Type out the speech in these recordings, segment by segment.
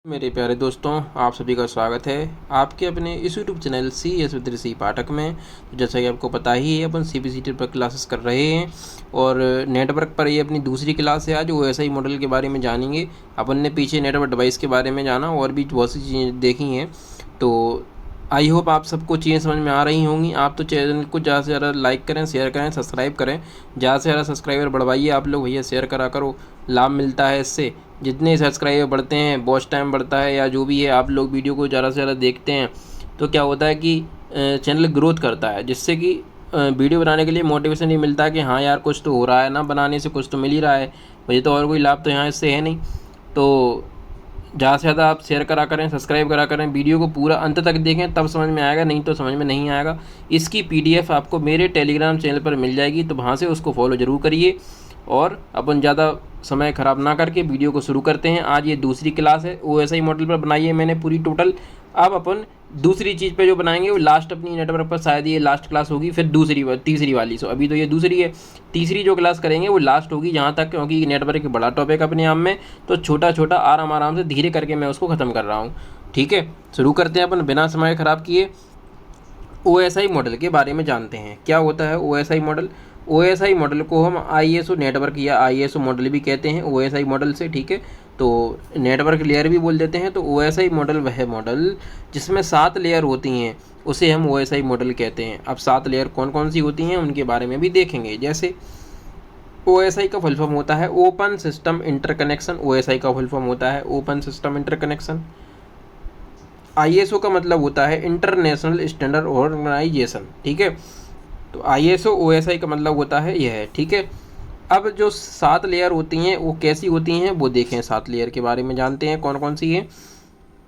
मेरे प्यारे दोस्तों, आप सभी का स्वागत है आपके अपने इस YouTube channel C S with Rishi Pathak में। जैसा कि आपको पता ही है, अपन CBCT पर क्लासेस कर रहे हैं और नेटवर्क पर ये अपनी दूसरी क्लास है। आज OSI मॉडल के बारे में जानेंगे। अपन ने पीछे नेटवर्क डिवाइस के बारे में जाना और भी बहुत सी चीज़ें देखी हैं, तो आई होप आप सबको चीज़ें समझ में आ रही होंगी। आप तो चैनल को ज़्यादा से ज़्यादा लाइक करें, शेयर करें, सब्सक्राइब करें। ज़्यादा से ज़्यादा सब्सक्राइबर बढ़वाइए आप लोग भैया, शेयर करा करो, लाभ मिलता है इससे। जितने सब्सक्राइबर बढ़ते हैं, वॉच टाइम बढ़ता है, या जो भी है, आप लोग वीडियो को ज़्यादा से ज़्यादा देखते हैं तो क्या होता है कि चैनल ग्रोथ करता है, जिससे कि वीडियो बनाने के लिए मोटिवेशन ही मिलता है कि हाँ यार कुछ तो हो रहा है ना, बनाने से कुछ तो मिल ही रहा है मुझे, तो और कोई लाभ तो यहाँ इससे है नहीं। तो ज़्यादा से ज़्यादा आप शेयर करा करें, सब्सक्राइब करा करें, वीडियो को पूरा अंत तक देखें, तब समझ में आएगा, नहीं तो समझ में नहीं आएगा। इसकी PDF आपको मेरे टेलीग्राम चैनल पर मिल जाएगी, तो वहाँ से उसको फॉलो ज़रूर करिए। और अपन ज़्यादा समय ख़राब ना करके वीडियो को शुरू करते हैं। आज ये दूसरी क्लास है, OSI मॉडल पर बनाई है मैंने पूरी टोटल। अब अपन दूसरी चीज़ पे जो बनाएंगे वो लास्ट अपनी नेटवर्क पर, शायद ये लास्ट क्लास होगी, फिर तीसरी वाली। सो अभी तो ये दूसरी है, तीसरी जो क्लास करेंगे वो लास्ट होगी जहाँ तक, क्योंकि नेटवर्क एक बड़ा टॉपिक अपने आप में, तो छोटा छोटा आराम से धीरे करके मैं उसको ख़त्म कर रहा हूँ। ठीक है, शुरू करते हैं अपन बिना समय ख़राब किए। OSI मॉडल के बारे में जानते हैं। क्या होता है OSI मॉडल? OSI मॉडल को हम ISO नेटवर्क या ISO मॉडल भी कहते हैं OSI मॉडल से। ठीक है, तो नेटवर्क लेयर भी बोल देते हैं। तो OSI मॉडल वह मॉडल जिसमें 7 लेयर होती हैं, उसे हम OSI मॉडल कहते हैं। अब 7 लेयर कौन कौन सी होती हैं उनके बारे में भी देखेंगे। जैसे OSI का फुल फॉर्म होता है ओपन सिस्टम इंटरकनेक्शन। OSI का फुल फॉर्म होता है ओपन सिस्टम इंटरकनेक्शन। ISO का मतलब होता है इंटरनेशनल स्टैंडर्ड ऑर्गेनाइजेशन। ठीक है, तो ISO OSI का मतलब होता है यह है। ठीक है, अब जो 7 लेयर होती हैं वो कैसी होती हैं वो देखें। 7 लेयर के बारे में जानते हैं कौन कौन सी हैं।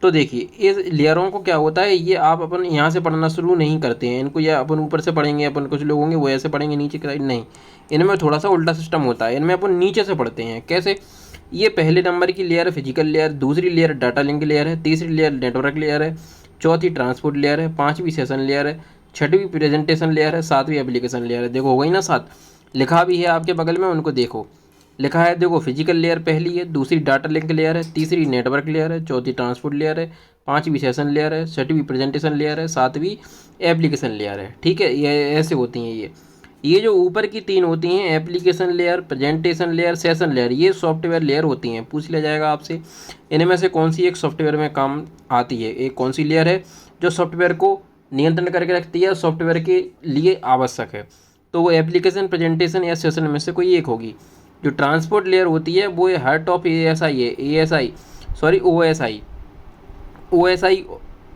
तो देखिए, इस लेयरों को क्या होता है, ये आप अपन यहाँ से पढ़ना शुरू नहीं करते हैं इनको, या अपन ऊपर से पढ़ेंगे। अपन कुछ लोग होंगे वो ऐसे पढ़ेंगे नीचे की साइड, नहीं, इनमें थोड़ा सा उल्टा सिस्टम होता है। इनमें अपन नीचे से पढ़ते हैं। कैसे? ये पहले नंबर की लेयर है फिजिकल लेयर, दूसरी लेयर डाटा लिंक लेयर है, तीसरी लेयर नेटवर्क लेयर है, चौथी ट्रांसपोर्ट लेयर है, पाँचवीं सेशन लेयर है, छठवीं प्रेजेंटेशन लेयर है, सातवीं एप्लीकेशन लेयर है। देखो हो गई ना 7, लिखा भी है आपके बगल में, उनको देखो लिखा है। देखो फिजिकल लेयर पहली है, दूसरी डाटा लिंक लेयर है, तीसरी नेटवर्क लेयर है, चौथी ट्रांसपोर्ट लेयर है, पाँचवीं सेशन लेयर है, छठवीं प्रेजेंटेशन लेयर है, सातवीं एप्लीकेशन लेयर है। ठीक है, ये ऐसे होती हैं। ये जो ऊपर की 3 होती हैं, application layer, presentation layer, session layer, ये सॉफ्टवेयर लेयर होती हैं। पूछ लिया जाएगा आपसे, इनमें से कौन सी एक सॉफ्टवेयर में काम आती है, एक कौन सी लेयर है जो सॉफ्टवेयर को नियंत्रण करके रखती है, सॉफ्टवेयर के लिए आवश्यक है। तो वो एप्लीकेशन, प्रेजेंटेशन या सेशन में से कोई एक होगी। जो ट्रांसपोर्ट लेयर होती है वो हार्ट ऑफ OSI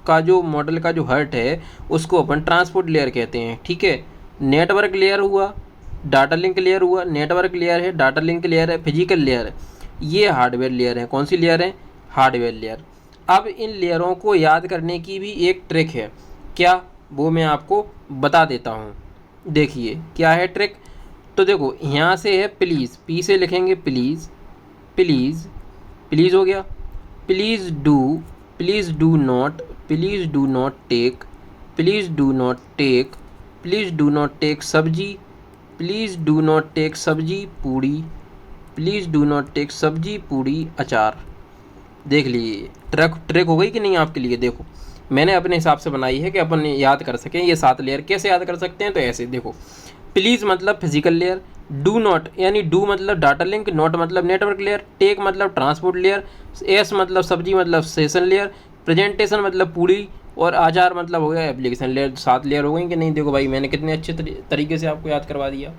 का जो मॉडल का जो हर्ट है उसको अपन ट्रांसपोर्ट लेयर कहते हैं। ठीक है, नेटवर्क लेयर हुआ, डाटा लिंक लेयर हुआ, नेटवर्क लेयर है, डाटा लिंक लेयर है, फिजिकल लेयर है, ये हार्डवेयर लेयर है। कौन सी लेयर है? Hardware layer. अब इन लेयरों को याद करने की भी एक ट्रिक है। क्या? वो मैं आपको बता देता हूँ। देखिए क्या है ट्रिक। तो देखो यहाँ से है प्लीज़, पी से लिखेंगे प्लीज़, प्लीज़, प्लीज़ हो गया। Please do not, please do not take, please do not take, please do not take sabzi, please do not take sabzi puri, please do not take sabzi puri अचार। देख लीजिए ट्रिक हो गई कि नहीं आपके लिए। देखो मैंने अपने हिसाब से बनाई है कि अपन याद कर सकें ये 7 लेयर। कैसे याद कर सकते हैं? तो ऐसे देखो, प्लीज़ मतलब फिजिकल लेयर, डू नॉट यानी डू मतलब डाटा लिंक, नॉट मतलब नेटवर्क लेयर, टेक मतलब ट्रांसपोर्ट लेयर, एस मतलब सब्जी मतलब सेशन लेयर, प्रेजेंटेशन मतलब पूड़ी, और आचार मतलब हो गया एप्लीकेशन लेयर। 7 लेयर हो गई कि नहीं? देखो भाई मैंने कितने अच्छे तरीके से आपको याद करवा दिया।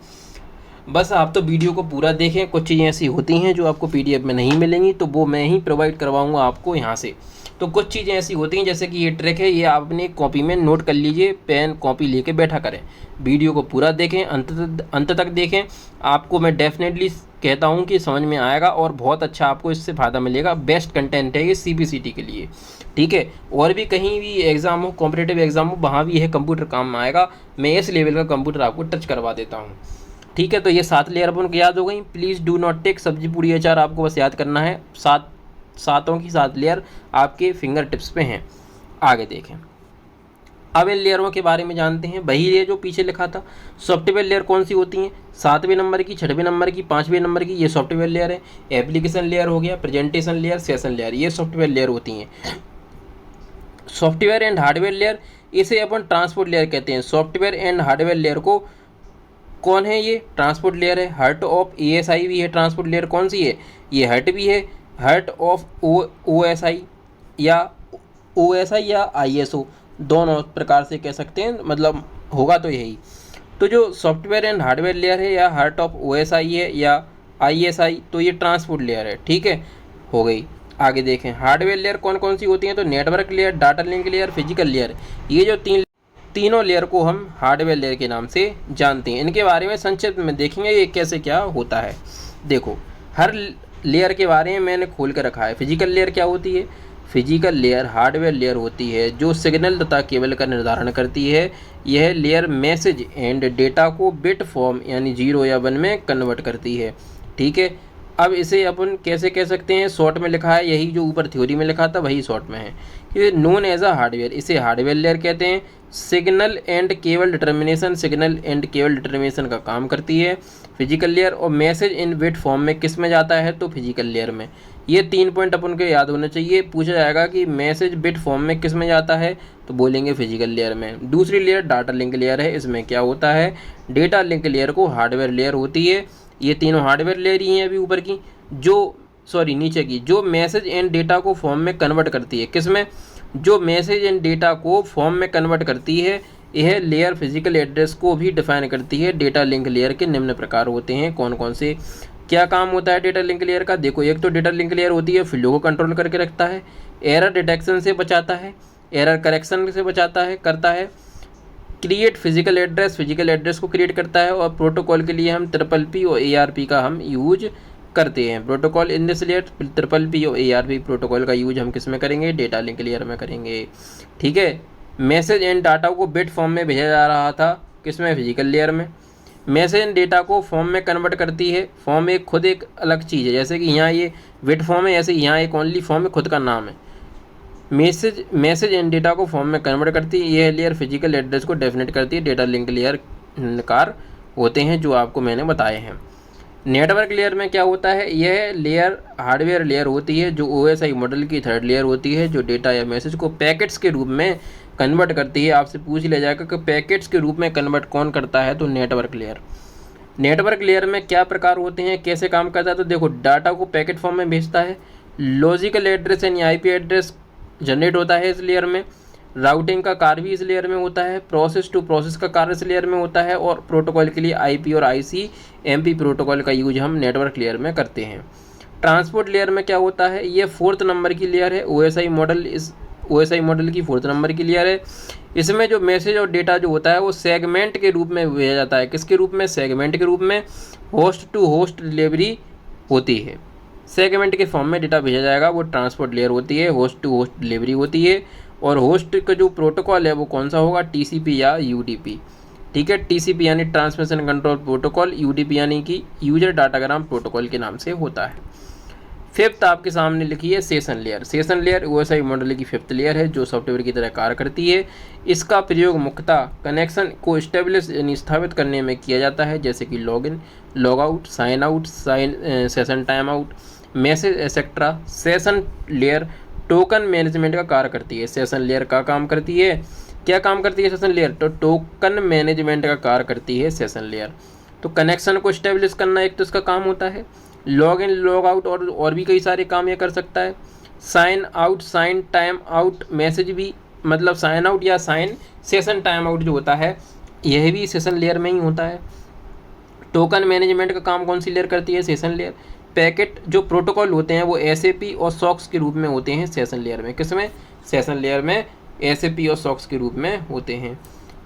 बस आप तो वीडियो को पूरा देखें। कुछ चीज़ें ऐसी होती हैं जो आपको PDF में नहीं मिलेंगी, तो वो मैं ही प्रोवाइड करवाऊँगा आपको यहाँ से। तो कुछ चीज़ें ऐसी होती हैं, जैसे कि ये ट्रिक है, ये आप अपनी कॉपी में नोट कर लीजिए, पेन कॉपी लेके बैठा करें। वीडियो को पूरा देखें, अंत तक देखें। आपको मैं डेफिनेटली कहता हूँ कि समझ में आएगा और बहुत अच्छा आपको इससे फ़ायदा मिलेगा। बेस्ट कंटेंट है ये CBCT के लिए। ठीक है, और भी कहीं भी एग्ज़ाम हो, कॉम्पिटेटिव एग्ज़ाम हो, वहाँ भी यह कंप्यूटर काम आएगा। मैं इस लेवल का कंप्यूटर आपको टच करवा देता हूँ। ठीक है, तो ये 7 लेयर अपन को याद हो गई। Please do not take sabzi puri अचार आपको बस याद करना है। सातों की 7 लेयर आपके फिंगर टिप्स पे हैं। आगे देखें। अब इन लेयरों के बारे में जानते हैं। वही ये जो पीछे लिखा था। सॉफ्टवेयर लेयर कौन सी होती हैं? 7वें नंबर की, 6वें नंबर की, 5वें नंबर की, ये सॉफ्टवेयर लेयर है। एप्लीकेशन लेयर हो गया, प्रेजेंटेशन लेयर, सेशन लेयर, ये सॉफ्टवेयर लेयर होती हैं। सॉफ्टवेयर एंड हार्डवेयर लेयर, इसे अपन ट्रांसपोर्ट लेयर कहते हैं। सॉफ्टवेयर एंड हार्डवेयर लेयर को कौन है? ये ट्रांसपोर्ट लेयर है। हर्ट ऑफ ASI भी है। ट्रांसपोर्ट लेयर कौन सी है? ये हर्ट भी है। हर्ट ऑफ OSI या OSI या ISO, दोनों प्रकार से कह सकते हैं, मतलब होगा तो यही। तो जो सॉफ्टवेयर एंड हार्डवेयर लेयर है, या हार्ट ऑफ OSI है या ISI, तो ये ट्रांसपोर्ट लेयर है। ठीक है, हो गई। आगे देखें हार्डवेयर लेयर कौन कौन सी होती हैं। तो network layer, data link layer, physical layer, ये जो तीनों लेयर को हम हार्डवेयर लेयर के नाम से जानते हैं। इनके बारे में संक्षिप्त में देखेंगे ये कैसे क्या होता है। देखो, हर लेयर के बारे में मैंने खोल कर रखा है। फिजिकल लेयर क्या होती है? फिजिकल लेयर हार्डवेयर लेयर होती है जो सिग्नल तथा केबल का निर्धारण करती है। यह लेयर मैसेज एंड डेटा को बिट फॉर्म यानी 0 या 1 में कन्वर्ट करती है। ठीक है, अब इसे अपन कैसे कह सकते हैं? शॉर्ट में लिखा है, यही जो ऊपर थ्योरी में लिखा था वही शॉर्ट में है कि नोन एज अ हार्डवेयर, इसे हार्डवेयर लेयर कहते हैं। Signal and cable determination, signal and cable determination का काम करती है फिजिकल लेयर। और मैसेज इन बिट फॉर्म में किस में जाता है? तो फिजिकल लेयर में। ये 3 पॉइंट अपन को याद होने चाहिए। पूछा जाएगा कि मैसेज बिट फॉर्म में किस में जाता है, तो बोलेंगे फिजिकल लेयर में। दूसरी लेयर डाटा लिंक लेयर है। इसमें क्या होता है? डेटा लिंक लेयर को हार्डवेयर लेयर होती है। ये तीनों हार्डवेयर लेयर ही हैं अभी ऊपर की, नीचे की, जो मैसेज एंड डेटा को फॉर्म में कन्वर्ट करती है। किस में? जो मैसेज एंड डेटा को फॉर्म में कन्वर्ट करती है। यह लेयर फिजिकल एड्रेस को भी डिफाइन करती है। डेटा लिंक लेयर के निम्न प्रकार होते हैं। कौन कौन से, क्या काम होता है डेटा लिंक लेयर का? देखो, एक तो डेटा लिंक लेयर होती है, फ्लो को कंट्रोल करके रखता है, एरर डिटेक्शन से बचाता है, एरर करेक्शन से करता है, create physical address, physical address को क्रिएट करता है। और प्रोटोकॉल के लिए हम PPP और ARP का हम यूज करते हैं। Protocol in this layer, PPP और ARP प्रोटोकॉल का यूज हम किस में करेंगे? डेटा लिंक लेयर में करेंगे। ठीक है, मैसेज एंड डाटा को बिट फॉर्म में भेजा जा रहा था, किस में? फिजिकल लेयर में। मैसेज एंड डेटा को फॉर्म में कन्वर्ट करती है। फॉर्म एक खुद एक अलग चीज़ है, जैसे कि यहाँ ये बिट फॉर्म है, ऐसे यहाँ एक ओनली फॉर्म है, खुद का नाम है। मैसेज एंड डेटा को फॉर्म में कन्वर्ट करती है। यह लेयर फिजिकल एड्रेस को डेफिनेट करती है। डेटा लिंक लेयर कार होते हैं जो आपको मैंने बताए हैं। नेटवर्क लेयर में क्या होता है? यह लेयर हार्डवेयर लेयर होती है जो OSI मॉडल की थर्ड लेयर होती है, जो डेटा या मैसेज को पैकेट्स के रूप में कन्वर्ट करती है। आपसे पूछ लिया जाएगा कि पैकेट्स के रूप में कन्वर्ट कौन करता है? तो नेटवर्क लेयर। नेटवर्क लेयर में क्या प्रकार होते हैं, कैसे काम करता है? तो देखो, डाटा को पैकेट फॉर्म में भेजता है। लॉजिकल एड्रेस यानी IP एड्रेस जनरेट होता है इस लेयर में। राउटिंग का कार्य भी इस लेयर में होता है। प्रोसेस टू प्रोसेस का कार्य इस लेयर में होता है। और प्रोटोकॉल के लिए IP और ICMP प्रोटोकॉल का यूज हम नेटवर्क लेयर में करते हैं। ट्रांसपोर्ट लेयर में क्या होता है? ये 4th नंबर की लेयर है। OSI मॉडल की 4th नंबर की लेयर है। इसमें जो मैसेज और डेटा जो होता है वो सेगमेंट के रूप में भेजा जाता है। किसके रूप में? सेगमेंट के रूप में। होस्ट टू होस्ट डिलीवरी होती है। सेगमेंट के फॉर्म में डेटा भेजा जाएगा, वो ट्रांसपोर्ट लेयर होती है। होस्ट टू होस्ट डिलीवरी होती है। और होस्ट का जो प्रोटोकॉल है वो कौन सा होगा? TCP या UDP। ठीक है, TCP यानी ट्रांसमिशन कंट्रोल प्रोटोकॉल, UDP यानी कि यूजर डाटाग्राम प्रोटोकॉल के नाम से होता है। 5th आपके सामने लिखी है session layer. Session layer OSI model की 5th लेयर है जो सॉफ्टवेयर की तरह कार्य करती है। इसका प्रयोग मुख्यतः कनेक्शन को स्टेब्लिश यानी स्थापित करने में किया जाता है, जैसे कि login, logout, sign out, session time out, message etcetera. Session layer token management का कार्य करती है। सेशन लेयर का काम करती है, क्या काम करती है सेशन लेयर? तो टोकन मैनेजमेंट का कार्य करती है सेशन लेयर। तो कनेक्शन को स्टेब्लिश करना एक तो इसका काम होता है। लॉग इन, लॉग आउट और भी कई सारे काम ये कर सकता है। Sign out, sign time out, message भी, मतलब साइन आउट या साइन सेशन टाइम आउट जो होता है यह भी सेशन लेयर में ही होता है। टोकन मैनेजमेंट का काम कौन सी लेयर करती है? Session layer. पैकेट जो प्रोटोकॉल होते हैं वो SAP और SOX के रूप में होते हैं सेशन लेयर में। किसमें? सेशन लेयर में SAP और SOX के रूप में होते हैं।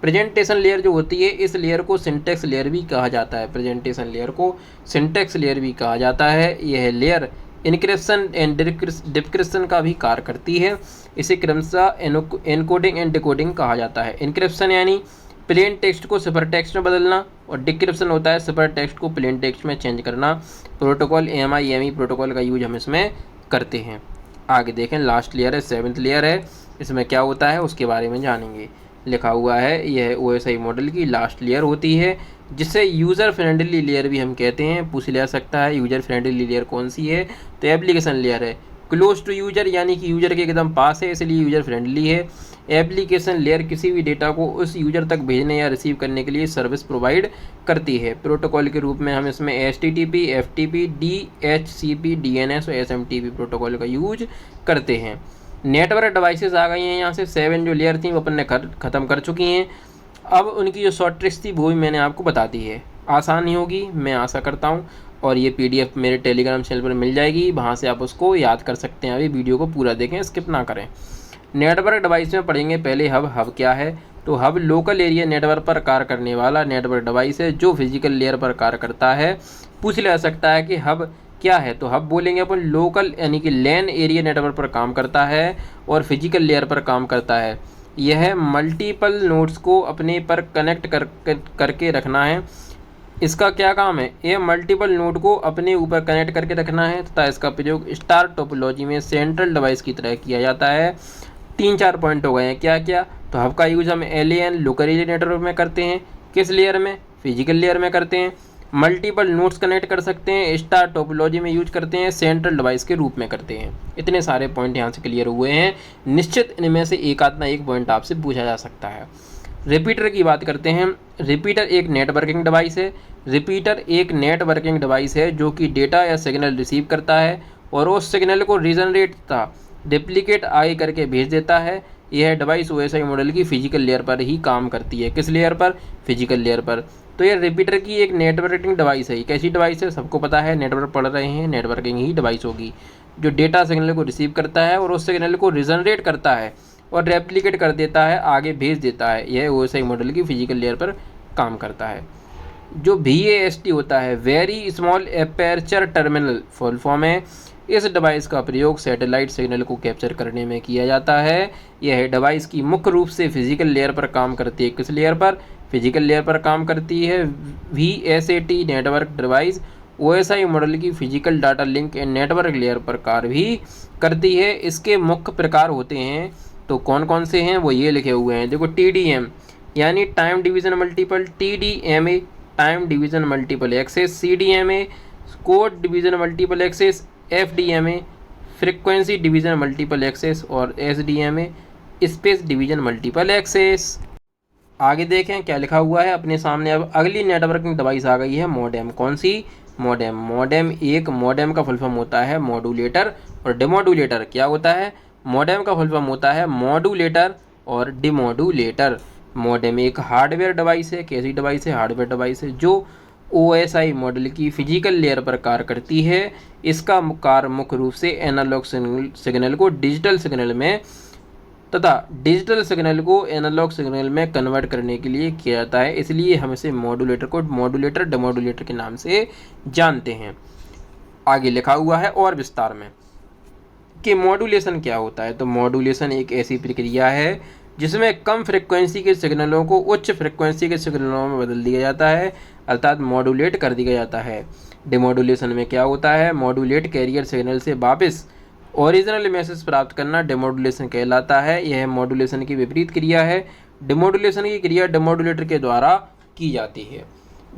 प्रेजेंटेशन लेयर जो होती है, इस लेयर को सिंटैक्स लेयर भी कहा जाता है। प्रेजेंटेशन लेयर को सिंटैक्स लेयर भी कहा जाता है। यह लेयर इनक्रिप्शन एंड डिक्रिप्शन का भी कार्य करती है। इसे क्रमशः एनकोडिंग एंड डिकोडिंग कहा जाता है। इनक्रिप्शन यानी प्लेन टेक्स्ट को सिफर टेक्स्ट में बदलना, और डिक्रिप्शन होता है सिफर टेक्स्ट को प्लेन टेक्स्ट में चेंज करना। प्रोटोकॉल AMI प्रोटोकॉल का यूज हम इसमें करते हैं। आगे देखें, लास्ट लेयर है, 7th लेयर है। इसमें क्या होता है उसके बारे में जानेंगे। लिखा हुआ है, यह OSI मॉडल की लास्ट लेयर होती है, जिसे यूज़र फ्रेंडली लेयर भी हम कहते हैं। पूछ लिया सकता है यूज़र फ्रेंडली लेयर कौन सी है, तो एप्लीकेशन लेयर है। क्लोज टू यूज़र यानी कि यूज़र के एकदम पास है, इसलिए यूज़र फ्रेंडली है। एप्लीकेशन लेयर किसी भी डेटा को उस यूज़र तक भेजने या रिसीव करने के लिए सर्विस प्रोवाइड करती है। प्रोटोकॉल के रूप में हम इसमें HTTP, FTP, DHCP, DNS और SMTP प्रोटोकॉल का यूज करते हैं। नेटवर्क डिवाइसेस आ गई हैं, यहाँ से 7 जो लेयर थी वो अपन ने ख़त्म कर चुकी हैं। अब उनकी जो शॉर्ट ट्रिक्स थी वो भी मैंने आपको बता दी है। आसानी होगी मैं आशा करता हूँ, और ये PDF मेरे टेलीग्राम चैनल पर मिल जाएगी, वहाँ से आप उसको याद कर सकते हैं। अभी वीडियो को पूरा देखें, स्किप ना करें। नेटवर्क डिवाइस में पढ़ेंगे पहले हब क्या है। तो हब लोकल एरिया नेटवर्क पर कार्य करने वाला नेटवर्क डिवाइस है जो फिजिकल लेयर पर कार्य करता है। पूछ लिया सकता है कि हब क्या है, तो हब बोलेंगे अपन लोकल यानी कि लैन एरिया नेटवर्क पर काम करता है और फिजिकल लेयर पर काम करता है। यह मल्टीपल नोड्स को अपने पर कनेक्ट करके रखना है। इसका क्या काम है, यह मल्टीपल नोड को अपने ऊपर कनेक्ट करके रखना है तथा इसका प्रयोग स्टार टोपोलॉजी में सेंट्रल डिवाइस की तरह किया जाता है। 3-4 पॉइंट हो गए हैं, क्या क्या। तो हब का यूज़ हम LAN लोकल एरिया नेटवर्क में करते हैं, किस लेयर में, फिजिकल लेयर में करते हैं। मल्टीपल नोड्स कनेक्ट कर सकते हैं, स्टार टोपोलॉजी में यूज करते हैं, सेंट्रल डिवाइस के रूप में करते हैं। इतने सारे पॉइंट यहाँ से क्लियर हुए हैं। निश्चित इनमें से एक आध ना एक पॉइंट आपसे पूछा जा सकता है। रिपीटर की बात करते हैं। रिपीटर एक नेटवर्किंग डिवाइस है। रिपीटर एक नेटवर्किंग डिवाइस है जो कि डेटा या सिग्नल रिसीव करता है और उस सिग्नल को रीजनरेट तथा डिप्लीकेट आगे करके भेज देता है। यह डिवाइस OSI मॉडल की फिजिकल लेयर पर ही काम करती है। किस लेयर पर, फिजिकल लेयर पर। तो यह रिपीटर की एक नेटवर्किंग डिवाइस है। ये कैसी डिवाइस है, सबको पता है, नेटवर्क पढ़ रहे हैं, नेटवर्किंग ही डिवाइस होगी जो डेटा सिग्नल को रिसीव करता है और उस सिग्नल को रीजनरेट करता है और रेप्लिकेट कर देता है, आगे भेज देता है। यह OSI मॉडल की फिजिकल लेयर पर काम करता है। जो VAST होता है, very small aperture terminal full form है। इस डिवाइस का प्रयोग सैटेलाइट सिग्नल को कैप्चर करने में किया जाता है। यह डिवाइस की मुख्य रूप से फिजिकल लेयर पर काम करती है। किस लेयर पर, फिजिकल लेयर पर काम करती है। VSAT network device OSI model की physical data link and network layer पर कार्य भी करती है। इसके मुख्य प्रकार होते हैं, तो कौन कौन से हैं वो ये लिखे हुए हैं। देखो, TDM यानी time division multiple, TDMA time division multiple access, CDMA code division multiple access, FDMA frequency division multiple access और SDMA space division multiple access. आगे देखें क्या लिखा हुआ है अपने सामने। अब अगली नेटवर्किंग डिवाइस आ गई है मॉडेम। कौन सी, मॉडेम। मॉडेम का फुल फॉर्म होता है मॉड्यूलेटर और डिमॉड्यूलेटर। क्या होता है, मॉडेम का फुल फॉर्म होता है मॉड्यूलेटर और डिमॉड्यूलेटर। मॉडेम एक हार्डवेयर डिवाइस है। कैसी डिवाइस है, हार्डवेयर डिवाइस है जो OSI मॉडल की फिजिकल लेयर पर कार्य करती है। इसका कार्य मुख्य रूप से एनालॉग सिग्नल को डिजिटल सिग्नल में तथा डिजिटल सिग्नल को एनालॉग सिग्नल में कन्वर्ट करने के लिए किया जाता है। इसलिए हम इसे मॉड्यूलेटर को मॉड्यूलेटर डिमॉड्यूलेटर के नाम से जानते हैं। आगे लिखा हुआ है और विस्तार में कि मॉड्यूलेशन क्या होता है। तो मॉड्यूलेशन एक ऐसी प्रक्रिया है जिसमें कम फ्रिक्वेंसी के सिग्नलों को उच्च फ्रिक्वेंसी के सिग्नलों में बदल दिया जाता है, अर्थात मॉड्यूलेट कर दिया जाता है। डिमॉड्यूलेशन में क्या होता है, मॉड्यूलेट कैरियर सिग्नल से वापस ओरिजिनल मैसेज प्राप्त करना डिमॉड्यूलेशन कहलाता है। यह मॉड्यूलेशन की विपरीत क्रिया है। डिमॉड्यूलेशन की क्रिया डिमॉड्यूलेटर के द्वारा की जाती है।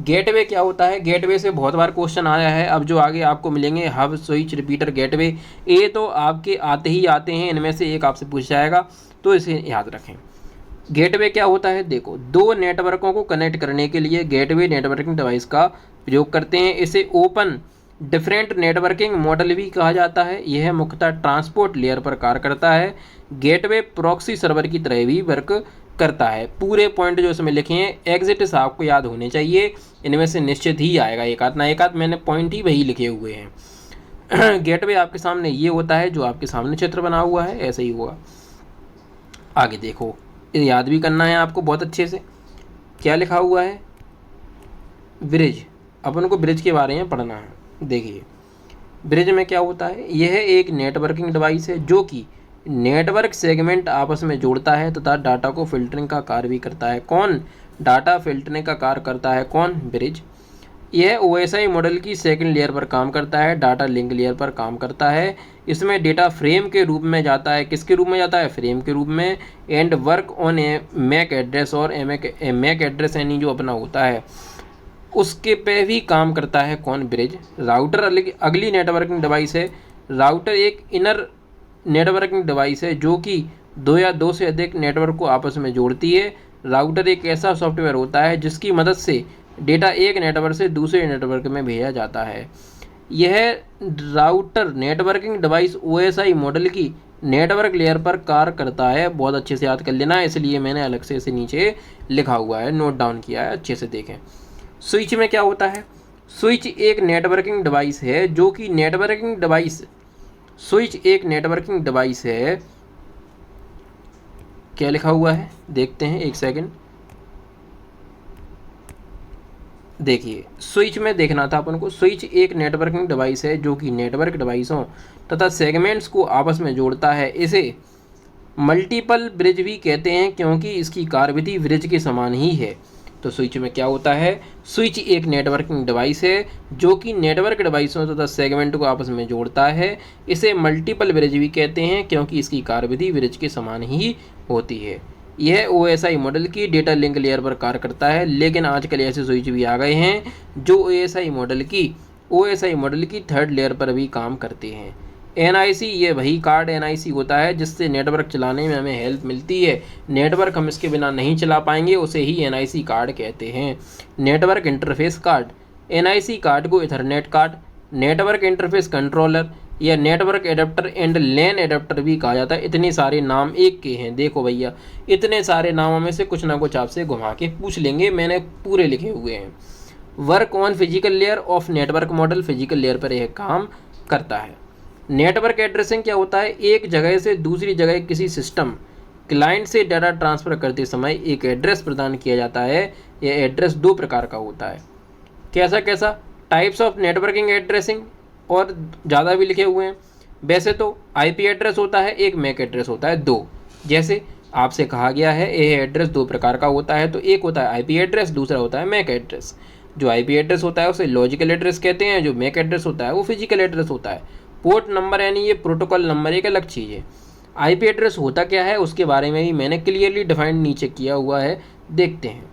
गेटवे क्या होता है, गेटवे से बहुत बार क्वेश्चन आया है। अब जो आगे आपको मिलेंगे हब, स्विच, रिपीटर, गेटवे, ये तो आपके आते ही आते हैं, इनमें से एक आपसे पूछ जाएगा, तो इसे याद रखें। गेटवे क्या होता है, देखो, दो नेटवर्कों को कनेक्ट करने के लिए गेटवे नेटवर्किंग डिवाइस का प्रयोग करते हैं। इसे ओपन डिफरेंट नेटवर्किंग मॉडल भी कहा जाता है। यह मुख्यतः ट्रांसपोर्ट लेयर पर कार्य करता है। गेटवे प्रॉक्सी सर्वर की तरह भी वर्क करता है। पूरे पॉइंट जो इसमें लिखे हैं एग्जिट्स आपको याद होने चाहिए, इनमें से निश्चित ही आएगा एक आध ना एक आध, मैंने पॉइंट ही वही लिखे हुए हैं। गेटवे आपके सामने ये होता है जो आपके सामने चित्र बना हुआ है, ऐसे ही होगा। आगे देखो, याद भी करना है आपको बहुत अच्छे से। क्या लिखा हुआ है, ब्रिज, अपन को ब्रिज के बारे में पढ़ना है। देखिए, ब्रिज में क्या होता है, यह एक नेटवर्किंग डिवाइस है जो कि नेटवर्क सेगमेंट आपस में जोड़ता है तथा डाटा को फिल्टरिंग का कार्य भी करता है। कौन, डाटा फिल्टरिंग का कार्य करता है कौन, ब्रिज। यह OSI मॉडल की सेकंड लेयर पर काम करता है, डाटा लिंक लेयर पर काम करता है। इसमें डेटा फ्रेम के रूप में जाता है, किसके रूप में जाता है, फ्रेम के रूप में। And work on a MAC address, और मैक एड्रेस यानी जो अपना होता है उसके पे भी काम करता है कौन, ब्रिज। राउटर अगली नेटवर्किंग डिवाइस है। राउटर एक इनर नेटवर्किंग डिवाइस है जो कि दो या दो से अधिक नेटवर्क को आपस में जोड़ती है। राउटर एक ऐसा सॉफ्टवेयर होता है जिसकी मदद से डेटा एक नेटवर्क से दूसरे नेटवर्क में भेजा जाता है। यह router networking device OSI model की नेटवर्क लेयर पर कार्य करता है। बहुत अच्छे से याद कर लेना है, इसलिए मैंने अलग से इसे नीचे लिखा हुआ है, नोट डाउन किया है, अच्छे से देखें। स्विच में क्या होता है, स्विच एक नेटवर्किंग डिवाइस है जो कि नेटवर्किंग डिवाइस, स्विच एक नेटवर्किंग डिवाइस है। क्या लिखा हुआ है देखते हैं, एक सेकंड। देखिए स्विच में देखना था अपन को। स्विच एक नेटवर्किंग डिवाइस है जो कि नेटवर्क डिवाइसों तथा सेगमेंट्स को आपस में जोड़ता है। इसे मल्टीपल ब्रिज भी कहते हैं क्योंकि इसकी कार्यविधि ब्रिज के समान ही है। तो स्विच में क्या होता है, स्विच एक नेटवर्किंग डिवाइस है जो कि नेटवर्क डिवाइसों तथा सेगमेंट को आपस में जोड़ता है। इसे मल्टीपल ब्रिज भी कहते हैं क्योंकि इसकी कार्यविधि ब्रिज के समान ही होती है। यह OSI मॉडल की डेटा लिंक लेयर पर कार्य करता है, लेकिन आजकल ऐसे स्विच भी आ गए हैं जो OSI मॉडल की थर्ड लेयर पर भी काम करते हैं। NIC, ये वही कार्ड NIC होता है जिससे नेटवर्क चलाने में हमें हेल्प मिलती है। नेटवर्क हम इसके बिना नहीं चला पाएंगे, उसे ही NIC कार्ड कहते हैं। Network interface card, NIC card को ethernet card, network interface controller या network adapter and LAN adapter भी कहा जाता है। इतने सारे नाम एक के हैं, देखो भैया इतने सारे नामों में से कुछ ना कुछ आपसे घुमा के पूछ लेंगे, मैंने पूरे लिखे हुए हैं। Work on physical layer of network model, physical layer पर यह काम करता है। नेटवर्क एड्रेसिंग क्या होता है, एक जगह से दूसरी जगह किसी सिस्टम क्लाइंट से डाटा ट्रांसफ़र करते समय एक एड्रेस प्रदान किया जाता है। यह एड्रेस दो प्रकार का होता है। कैसा कैसा, टाइप्स ऑफ नेटवर्किंग एड्रेसिंग, और ज़्यादा भी लिखे हुए हैं। वैसे तो IP एड्रेस होता है एक, मैक एड्रेस होता है दो। जैसे आपसे कहा गया है यह एड्रेस दो प्रकार का होता है, तो एक होता है IP एड्रेस, दूसरा होता है मैक एड्रेस। जो IP एड्रेस होता है उसे लॉजिकल एड्रेस कहते हैं, जो मैक एड्रेस होता है वो फिजिकल एड्रेस होता है। पोर्ट नंबर यानी ये प्रोटोकॉल नंबर एक अलग चीज़ है। IP एड्रेस होता क्या है उसके बारे में भी मैंने क्लियरली डिफाइंड नीचे किया हुआ है, देखते हैं।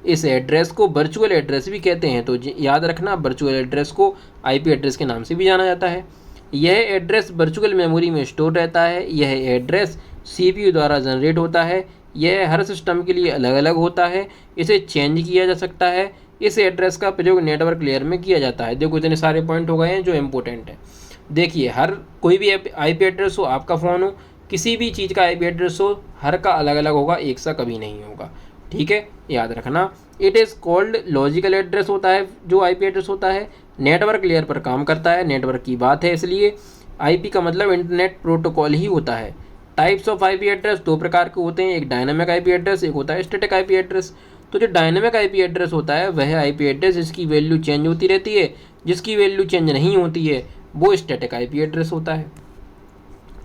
इस एड्रेस को वर्चुअल एड्रेस भी कहते हैं, तो याद रखना वर्चुअल एड्रेस को IP एड्रेस के नाम से भी जाना जाता है। यह एड्रेस वर्चुअल मेमोरी में स्टोर रहता है। यह एड्रेस CPU द्वारा जनरेट होता है। यह हर सिस्टम के लिए अलग अलग होता है। इसे चेंज किया जा सकता है। इस एड्रेस का प्रयोग नेटवर्क लेयर में किया जाता है। देखो इतने सारे पॉइंट हो गए हैं जो इम्पोर्टेंट है। देखिए हर कोई भी IP एड्रेस हो, आपका फ़ोन हो, किसी भी चीज़ का IP एड्रेस हो, हर का अलग अलग होगा, एक सा कभी नहीं होगा, ठीक है, याद रखना। It is called logical address होता है जो IP एड्रेस होता है, नेटवर्क लेयर पर काम करता है, नेटवर्क की बात है इसलिए। IP का मतलब इंटरनेट प्रोटोकॉल ही होता है। टाइप्स ऑफ IP एड्रेस दो प्रकार के होते हैं, एक डायनामिक IP एड्रेस, एक होता है स्टैटिक IP एड्रेस। तो जो डायनामिक IP एड्रेस होता है वह IP एड्रेस जिसकी वैल्यू चेंज होती रहती है, जिसकी वैल्यू चेंज नहीं होती है वो स्टैटिक IP एड्रेस होता है।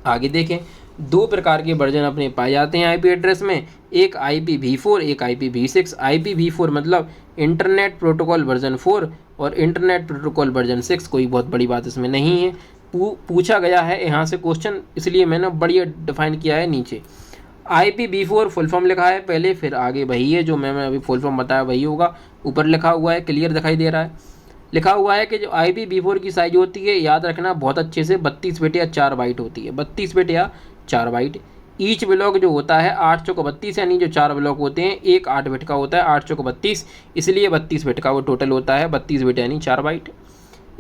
आगे देखें, दो प्रकार के वर्जन अपने पाए जाते हैं IP एड्रेस में, एक IPv4, एक IPv6। IPv4 मतलब इंटरनेट प्रोटोकॉल वर्जन 4 और इंटरनेट प्रोटोकॉल वर्जन 6, कोई बहुत बड़ी बात इसमें नहीं है। पूछा गया है यहाँ से क्वेश्चन, इसलिए मैंने बढ़िया डिफाइन किया है नीचे। IPv4 फुल फॉर्म लिखा है पहले, फिर आगे वही है जो मैंने अभी फुल फॉर्म बताया वही होगा। ऊपर लिखा हुआ है, क्लियर दिखाई दे रहा है, लिखा हुआ है कि जो IPv4 की साइज होती है, याद रखना बहुत अच्छे से, 32 बिट या 4 बाइट होती है, 32 बिट या 4 बाइट। ईच ब्लॉक जो होता है 8 चौक 32, यानी जो 4 ब्लॉक होते हैं एक 8 बिट का होता है, 8 चौक 32, इसलिए 32 बिट का वो टोटल होता है, 32 बिट यानी 4 बाइट।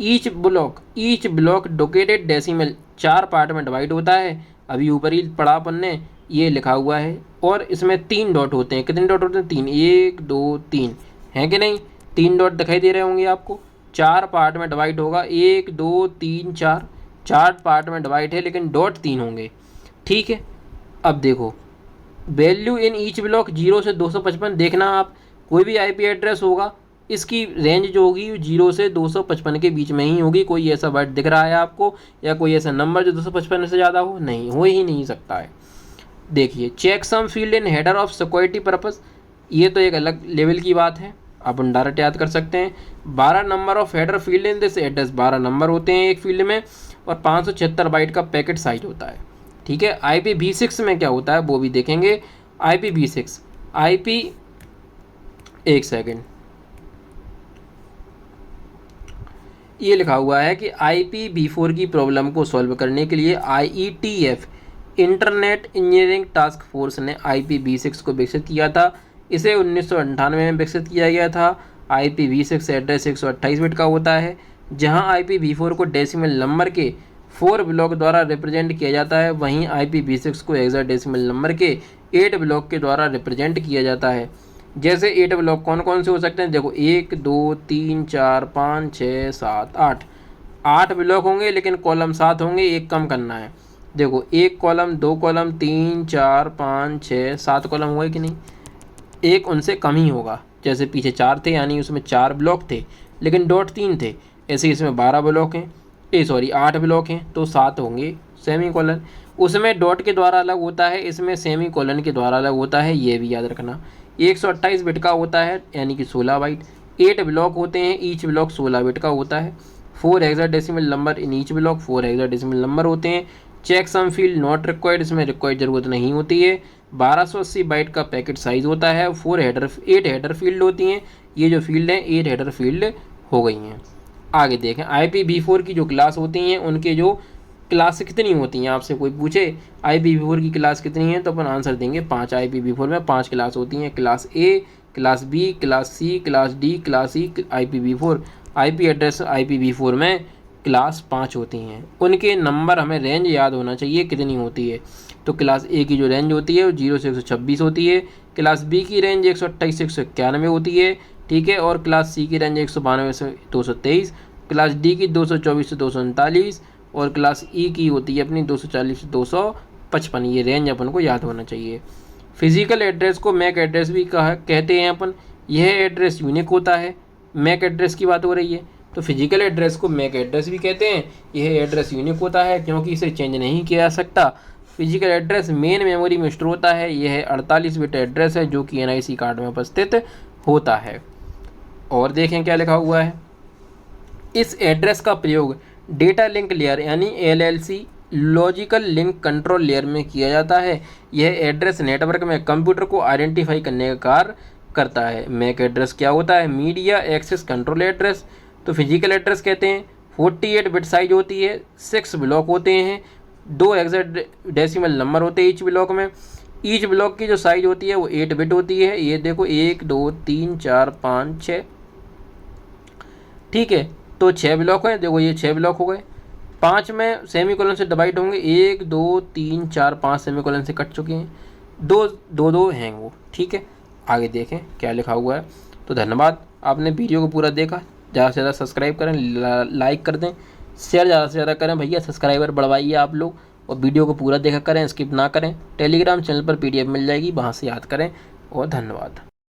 ईच ब्लॉक डोकेटेड डेसिमल 4 पार्ट में डिवाइड होता है, अभी ऊपर ही पढ़ा अपन ने, ये लिखा हुआ है। और इसमें 3 डॉट होते हैं, कितने डॉट होते हैं, 3, 1 2 3 हैं कि नहीं, 3 डॉट दिखाई दे रहे होंगे आपको। 4 पार्ट में डिवाइड होगा, 1 2 3 4, 4 पार्ट में डिवाइड है लेकिन डॉट 3 होंगे, ठीक है। अब देखो वैल्यू इन ईच ब्लॉक 0 से 255, देखना आप कोई भी IP एड्रेस होगा इसकी रेंज जो होगी 0 से 255 के बीच में ही होगी। कोई ऐसा वर्ड दिख रहा है आपको या कोई ऐसा नंबर जो 255 से ज़्यादा हो, नहीं, हो ही नहीं सकता है। देखिए checksum field in header of security purpose, ये तो एक अलग लेवल की बात है। अपन डायरेक्ट याद कर सकते हैं। 12 number of header field in this address, 12 number होते हैं एक फील्ड में और 576 बाइट का पैकेट साइज होता है। ठीक है, IPv6 में क्या होता है वो भी देखेंगे। IPv6 एक सेकेंड, ये लिखा हुआ है कि IPv4 की प्रॉब्लम को सॉल्व करने के लिए IETF internet engineering task force ने IPv6 को विकसित किया था। इसे 1998 में विकसित किया गया था। IPv6 एड्रेस 128 बिट का होता है, जहां IPv4 को डेसिमल नंबर के 4 ब्लॉक द्वारा रिप्रेजेंट किया जाता है, वहीं IPv6 को हेक्साडेसिमल नंबर के 8 ब्लॉक के द्वारा रिप्रेजेंट किया जाता है। जैसे 8 ब्लॉक कौन कौन से हो सकते हैं, देखो 1 2 3 4 5 6 7 8, 8 ब्लॉक होंगे लेकिन कॉलम 7 होंगे, एक कम करना है। देखो 1 कॉलम 2 कॉलम 3 4 5 6 7 कॉलम हुए कि नहीं, एक उनसे कम ही होगा। जैसे पीछे 4 थे यानी उसमें 4 ब्लॉक थे लेकिन डॉट 3 थे, ऐसे इसमें 12 ब्लॉक हैं, 8 ब्लॉक हैं तो 7 होंगे सेमी कॉलन। उसमें डॉट के द्वारा अलग होता है, इसमें सेमी कॉलन के द्वारा अलग होता है, ये भी याद रखना। 128 बिट का होता है यानी कि 16 बाइट, 8 ब्लॉक होते हैं, ईच ब्लॉक 16 बिट का होता है। 4 hexadecimal number in each block, 4 hexadecimal number होते हैं। Checksum field not required, इसमें रिक्वायर्ड ज़रूरत नहीं होती है। 1280 बाइट का पैकेट साइज़ होता है। 8 हेडर फील्ड होती हैं, ये जो फील्ड हैं 8 हेडर फील्ड हो गई हैं। आगे देखें IPv4 की जो क्लास होती हैं उनके जो क्लास कितनी होती हैं, आपसे कोई पूछे IPv4 की क्लास कितनी है तो अपन आंसर देंगे 5। IPv4 में 5 क्लास होती हैं, class A, class B, class C, class D, class E। IPv4 IP address IPv4 में क्लास 5 होती हैं। उनके नंबर हमें रेंज याद होना चाहिए कितनी होती है। तो क्लास A की जो रेंज होती है वो 0 से 126 होती है, क्लास B की रेंज 128 से 191 होती है, ठीक है, और क्लास C की रेंज 192 से 223, क्लास D की 224 से 239 और क्लास E की होती है अपनी 240 से 255। ये रेंज अपन को याद होना चाहिए। फिजिकल एड्रेस को मैक एड्रेस भी कहते हैं अपन। यह एड्रेस यूनिक होता है, मैक एड्रेस की बात हो रही है तो फिजिकल एड्रेस को मैक एड्रेस भी कहते हैं। यह एड्रेस यूनिक होता है क्योंकि इसे चेंज नहीं किया जा सकता। फिजिकल एड्रेस मेन मेमोरी में स्टोर होता है। यह 48 बिट एड्रेस है जो कि NIC कार्ड में उपस्थित होता है। और देखें क्या लिखा हुआ है, इस एड्रेस का प्रयोग डेटा लिंक लेयर यानी LLC logical link control layer में किया जाता है। यह एड्रेस नेटवर्क में कंप्यूटर को आइडेंटिफाई करने का कार्य करता है। मैक एड्रेस क्या होता है, मीडिया एक्सेस कंट्रोल एड्रेस। तो फिजिकल एड्रेस कहते हैं 48 बिट साइज होती है, 6 ब्लॉक होते हैं, 2 हेक्साडेसिमल नंबर होते हैं ईच ब्लॉक में। ईच ब्लॉक की जो साइज होती है वो 8 बिट होती है। ये देखो 1 2 3 4 5 6, ठीक है, तो 6 ब्लॉक हैं, देखो ये 6 ब्लॉक हो गए। 5 में सेमी कॉलन से डिवाइड होंगे, 1 2 3 4 5 सेमी कॉलन से कट चुके हैं, 2 हैं वो, ठीक है। आगे देखें क्या लिखा हुआ है। तो धन्यवाद, आपने वीडियो को पूरा देखा। ज़्यादा से ज़्यादा सब्सक्राइब करें, लाइक कर दें, शेयर ज़्यादा से ज़्यादा करें भैया, सब्सक्राइबर बढ़वाइए आप लोग, और वीडियो को पूरा देखा करें, स्किप ना करें। टेलीग्राम चैनल पर PDF मिल जाएगी, वहाँ से याद करें। और धन्यवाद।